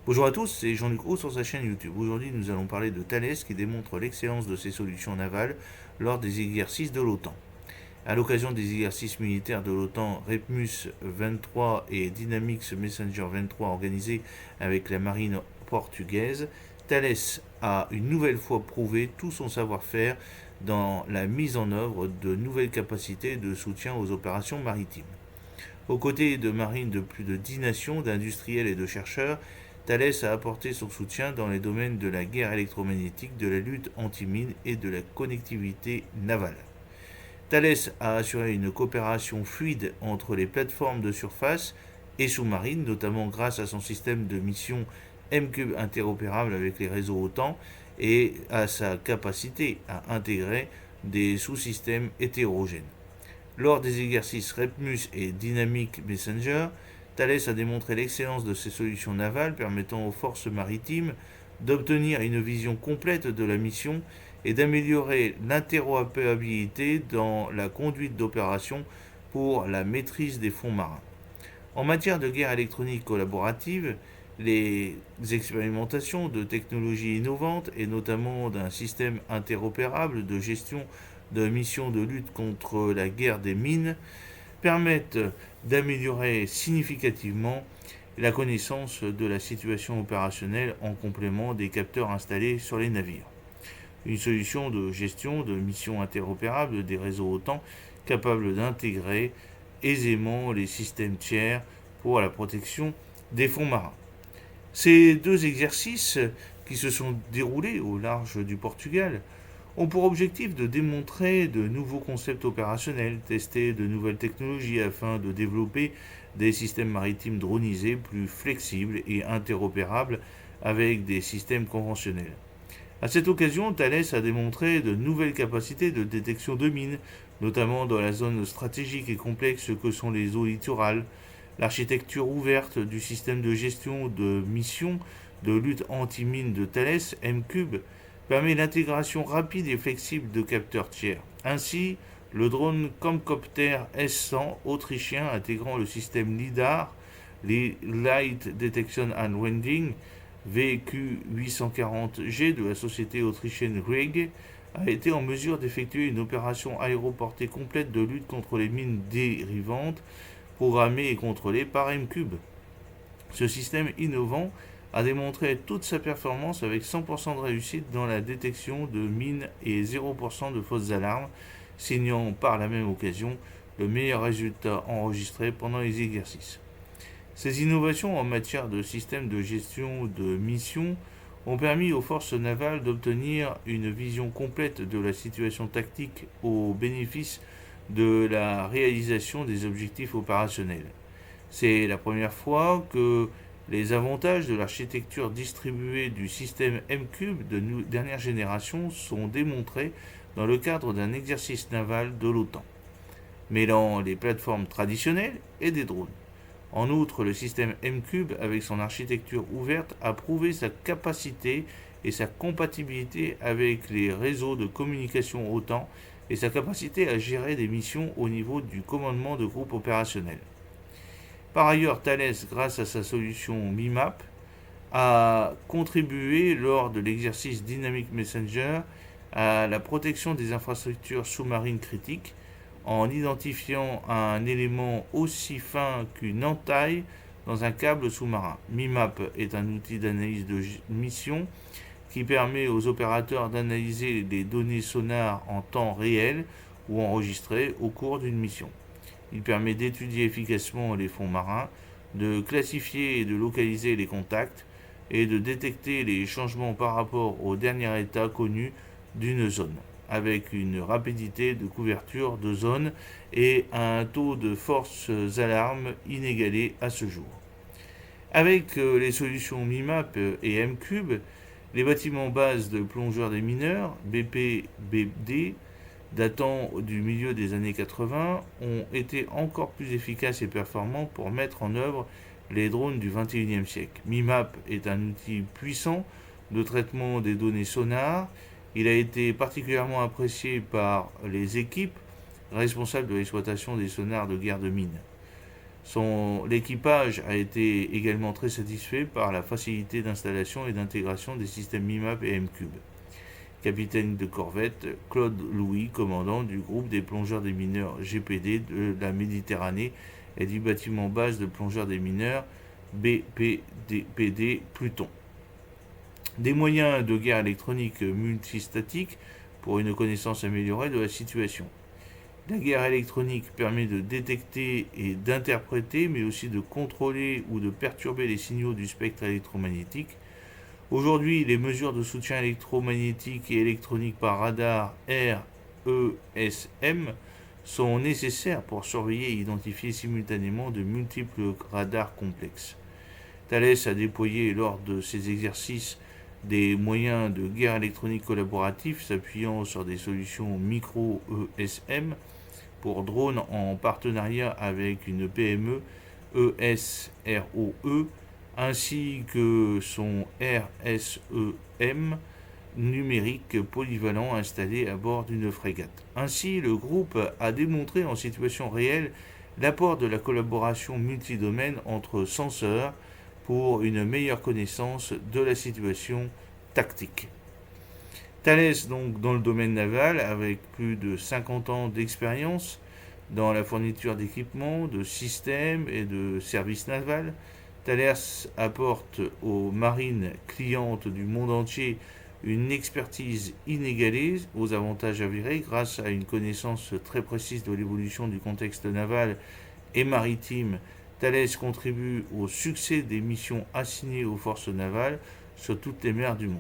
Bonjour à tous, c'est Jean-Luc Roux sur sa chaîne YouTube. Aujourd'hui, nous allons parler de Thales qui démontre l'excellence de ses solutions navales lors des exercices de l'OTAN. À l'occasion des exercices militaires de l'OTAN REPMUS 23 et Dynamics Messenger 23 organisés avec la marine portugaise, Thales a une nouvelle fois prouvé tout son savoir-faire dans la mise en œuvre de nouvelles capacités de soutien aux opérations maritimes. Aux côtés de marines de plus de 10 nations, d'industriels et de chercheurs, Thales a apporté son soutien dans les domaines de la guerre électromagnétique, de la lutte anti-mine et de la connectivité navale. Thales a assuré une coopération fluide entre les plateformes de surface et sous-marines, notamment grâce à son système de mission M-Cube interopérable avec les réseaux OTAN et à sa capacité à intégrer des sous-systèmes hétérogènes. Lors des exercices REPMUS et Dynamic Messenger, Thales a démontré l'excellence de ses solutions navales permettant aux forces maritimes d'obtenir une vision complète de la mission et d'améliorer l'interopérabilité dans la conduite d'opérations pour la maîtrise des fonds marins. En matière de guerre électronique collaborative, les expérimentations de technologies innovantes et notamment d'un système interopérable de gestion de missions de lutte contre la guerre des mines permettent d'améliorer significativement la connaissance de la situation opérationnelle en complément des capteurs installés sur les navires. Une solution de gestion de missions interopérables des réseaux OTAN capable d'intégrer aisément les systèmes tiers pour la protection des fonds marins. Ces deux exercices qui se sont déroulés au large du Portugal ont pour objectif de démontrer de nouveaux concepts opérationnels, tester de nouvelles technologies afin de développer des systèmes maritimes dronisés plus flexibles et interopérables avec des systèmes conventionnels. À cette occasion, Thales a démontré de nouvelles capacités de détection de mines, notamment dans la zone stratégique et complexe que sont les eaux littorales. L'architecture ouverte du système de gestion de missions de lutte anti-mine de Thales, M-Cube, permet l'intégration rapide et flexible de capteurs tiers. Ainsi, le drone Comcopter S-100 autrichien intégrant le système LIDAR, les Light Detection and Rending, VQ840G de la société autrichienne RIG, a été en mesure d'effectuer une opération aéroportée complète de lutte contre les mines dérivantes, programmée et contrôlée par M-Cube. Ce système innovant a démontré toute sa performance avec 100% de réussite dans la détection de mines et 0% de fausses alarmes, signant par la même occasion le meilleur résultat enregistré pendant les exercices. Ces innovations en matière de système de gestion de missions ont permis aux forces navales d'obtenir une vision complète de la situation tactique au bénéfice de la réalisation des objectifs opérationnels. C'est la première fois que les avantages de l'architecture distribuée du système M-Cube de dernière génération sont démontrés dans le cadre d'un exercice naval de l'OTAN, mêlant les plateformes traditionnelles et des drones. En outre, le système M-Cube, avec son architecture ouverte, a prouvé sa capacité et sa compatibilité avec les réseaux de communication OTAN et sa capacité à gérer des missions au niveau du commandement de groupe opérationnel. Par ailleurs, Thales, grâce à sa solution MIMAP, a contribué lors de l'exercice Dynamic Messenger à la protection des infrastructures sous-marines critiques en identifiant un élément aussi fin qu'une entaille dans un câble sous-marin. MIMAP est un outil d'analyse de mission qui permet aux opérateurs d'analyser les données sonars en temps réel ou enregistrées au cours d'une mission. Il permet d'étudier efficacement les fonds marins, de classifier et de localiser les contacts et de détecter les changements par rapport au dernier état connu d'une zone, avec une rapidité de couverture de zone et un taux de force alarme inégalé à ce jour. Avec les solutions MIMAP et M-Cube, les bâtiments bases de plongeurs des mineurs, BP-BD, datant du milieu des années 80, ont été encore plus efficaces et performants pour mettre en œuvre les drones du XXIe siècle. MIMAP est un outil puissant de traitement des données sonars. Il a été particulièrement apprécié par les équipes responsables de l'exploitation des sonars de guerre de mine. L'équipage a été également très satisfait par la facilité d'installation et d'intégration des systèmes MIMAP et MCube. Capitaine de corvette, Claude Louis, commandant du groupe des plongeurs des mineurs GPD de la Méditerranée et du bâtiment base de plongeurs des mineurs BPD Pluton. Des moyens de guerre électronique multistatiques pour une connaissance améliorée de la situation. La guerre électronique permet de détecter et d'interpréter, mais aussi de contrôler ou de perturber les signaux du spectre électromagnétique. Aujourd'hui, les mesures de soutien électromagnétique et électronique par radar RESM sont nécessaires pour surveiller et identifier simultanément de multiples radars complexes. Thales a déployé lors de ses exercices des moyens de guerre électronique collaboratifs s'appuyant sur des solutions micro-ESM pour drones en partenariat avec une PME ESROE ainsi que son RSEM numérique polyvalent installé à bord d'une frégate. Ainsi, le groupe a démontré en situation réelle l'apport de la collaboration multidomaine entre senseurs pour une meilleure connaissance de la situation tactique. Thales, donc, dans le domaine naval, avec plus de 50 ans d'expérience dans la fourniture d'équipements, de systèmes et de services navals, Thales apporte aux marines clientes du monde entier une expertise inégalée aux avantages avérés grâce à une connaissance très précise de l'évolution du contexte naval et maritime. Thales contribue au succès des missions assignées aux forces navales sur toutes les mers du monde.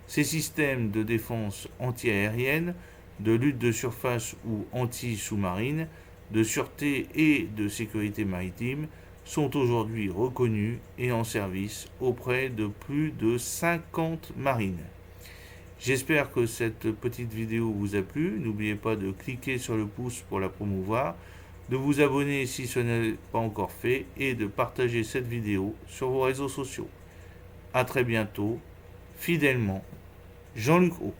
Ces systèmes de défense antiaérienne, de lutte de surface ou anti-sous-marine, de sûreté et de sécurité maritime sont aujourd'hui reconnus et en service auprès de plus de 50 marines. J'espère que cette petite vidéo vous a plu. N'oubliez pas de cliquer sur le pouce pour la promouvoir, de vous abonner si ce n'est pas encore fait et de partager cette vidéo sur vos réseaux sociaux. A très bientôt, fidèlement, Jean-Luc Haut.